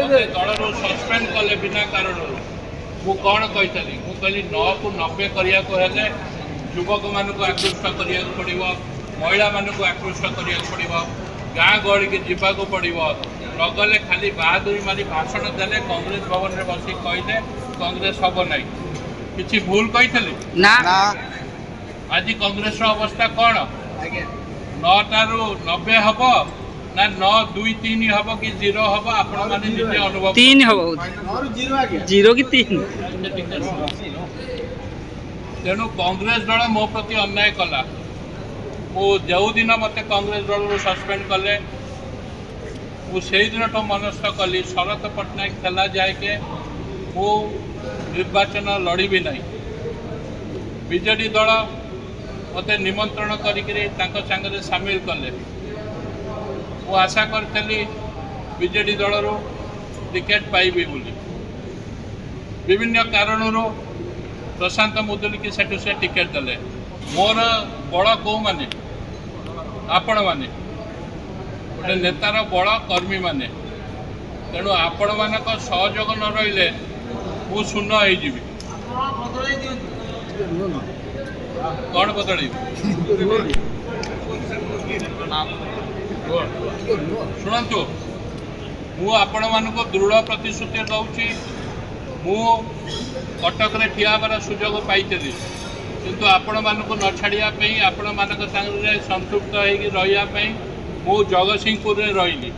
दल सस्पेंड कले बिना कारण मु कौन कही कहली 9 को 90 करने युवक मान आकृष्ट करा पड़ो महिला मानक आकृष्ट करा पड़ो गाँ गहली की जावाक पड़ो नगले खाली बहादुरी मारी भाषण देले कांग्रेस भवन में बस कहले कांग्रेस हम ना कि भूल कही आज कांग्रेस अवस्था कौन 9 टारू 90 हम ना 9 2 3 हम कि 0 हम आपण माने निजे अनुभव 3 हम 0 कि 3 तेणु कांग्रेस दल मो प्रति अन्याय कला मु जो दिन मत कांग्रेस दल सस्पेंड कले मुझे दिन तो मनस्थ कली शरत पट्टनायक थला जाए मु निर्वाचन लड़बी ना बीजेडी दल मत निमंत्रण कर सामिल कले मु आशा करी बीजेडी दल टिकेट पाइबी बोली विभिन्न कारणों प्रशांत मुदुली की सेठू से टिकेट देले मोर बड़ कौ माने आपण माने गोटे नेतार बड़ कर्मी माने तेणु आपण मान सहयोग न रही मु शून्य हो कौन बदल शुणु मु आपण मान दृढ़ प्रतिश्रुति दूची मु कटक रे ठिया हेबार सुजोग पाई किंतु आपण मानक न छाड़ापी आपण मानक संगे संतृप्त होगी मु जगतसिंहपुर रे रही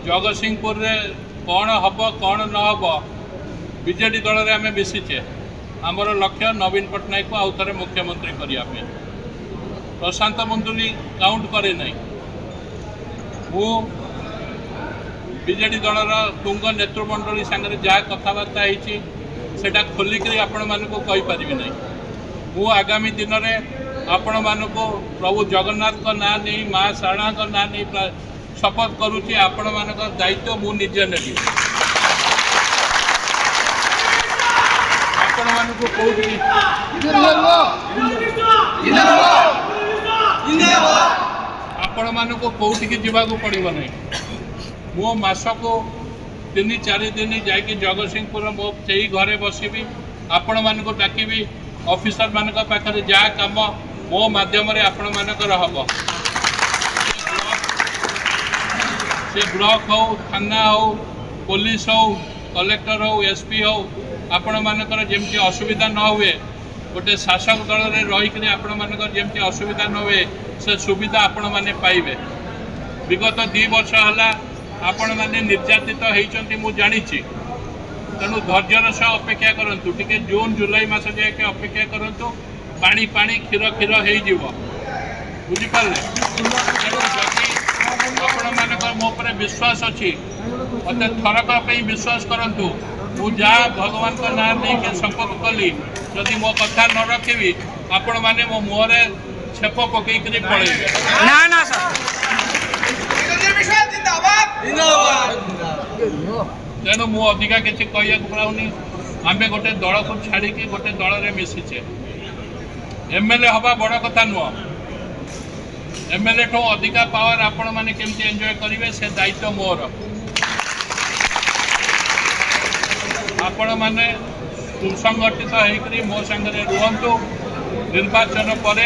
जगतसिंहपुर रे कौन हम कौन न हम बीजेडी दल रे आमे मिशिचे आमर लक्ष्य नवीन पट्टनायक को आउ थे मुख्यमंत्री करने प्रशांत मुदुली काउंट करे ना मु बीजेडी दल तुंग नेतृमंडली सांगे जहाँ कथबार्ता होती सेटा खोलिक आपण मानक कहीपरि ना मु आगामी दिन में आपण मानक प्रभु जगन्नाथ का ना नहीं माँ शारणा का ना नहीं शपथ करुच्ची आपण मानक दायित्व मु निजे नेबी आपण मानक कौटी आपण मानक कौटिकी जावाक पड़ो ना मो मास को 3-4 दिन जाकि जगतसिंहपुर मो से घरे बसबी आपण मानक डाकबी ऑफिसर मानक पाखे जहाँ कम मो माध्यम आपण मानकर हम से ब्लॉक हो थाना हो पुलिस हो कलेक्टर हो एसपी हो आपण मानकर जमती असुविधा न हुए गोटे शासक दल में रहीकि आपण मानकर जमती असुविधा न हुए से सुविधा आपण माने पाइबे विगत 2 वर्ष है आपण माने निर्यातित होती मु जानी तेणु धैर्यर सह अपेक्षा करूँ टे जून जुलाई मास जाए अपेक्षा करूँ पानी पानी क्षीर क्षीर हो बुझिपारे तेणु जदि आपण मानक मो पर विश्वास अच्छी मत थरक विश्वास करूँ मु जहाँ भगवान का नाम नहीं संपर्क कली जदि मो कथा न रखी आपण मैंने मो मुहरे छेप पकईकरी पड़े तेणु मु अधिका किसी कह पाऊनी आम गोटे दल को छाड़ी गोटे दल में मिशिचे एमएलए हवा बड़ कथा नुह एमएलए ठू अधिका पावर आपण मैंने केमती एंजॉय करेंगे से दायित्व मोर आपण मैंने सुसंगठित होकर मो सांगे रुहतु निर्वाचन पर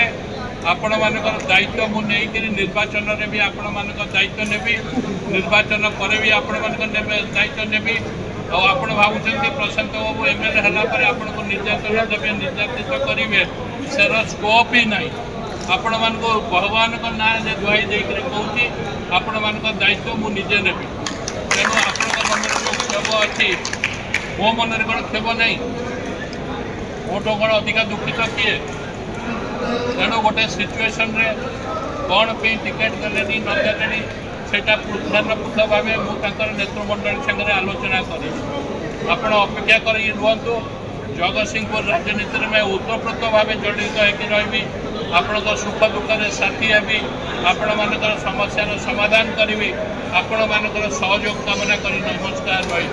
आपण मानकर दायित्व मु नहीं निर्वाचन रे भी आपण मानकर दायित्व नेबी निर्वाचन पर भी आपण मानकर दायित्व नेबी आपण भावुं प्रशांत बाबू एमएलए है आपण को निर्यातन देवे निर्यातित करेंगे सेर स्कोप ही ना आपण मान भगवान का ना दुहाई देकर कहूँ आपण मान दायित्व मु निजे नेबी तेणु आपण मन जो क्षोभ अच्छी मो मन कौन क्षोभ ना मोटो कौन अधिका दुखित किए तेणु गोटे सिचुएशन रे कौन पे टिकेट देले नदेले सेटा पृथक भाव मुझे नेतृमंडल संगे आलोचना करी आपण अपेक्षा कर रुहतु जगतसिंहपुर राजनीति में ओतप्रोत भाव जड़ित होकर रही आपण सुख दुख में साथी हेबी आपण मानकर समस्यार समाधान करी आपण मानकर सहयोग कामना कर नमस्कार रही।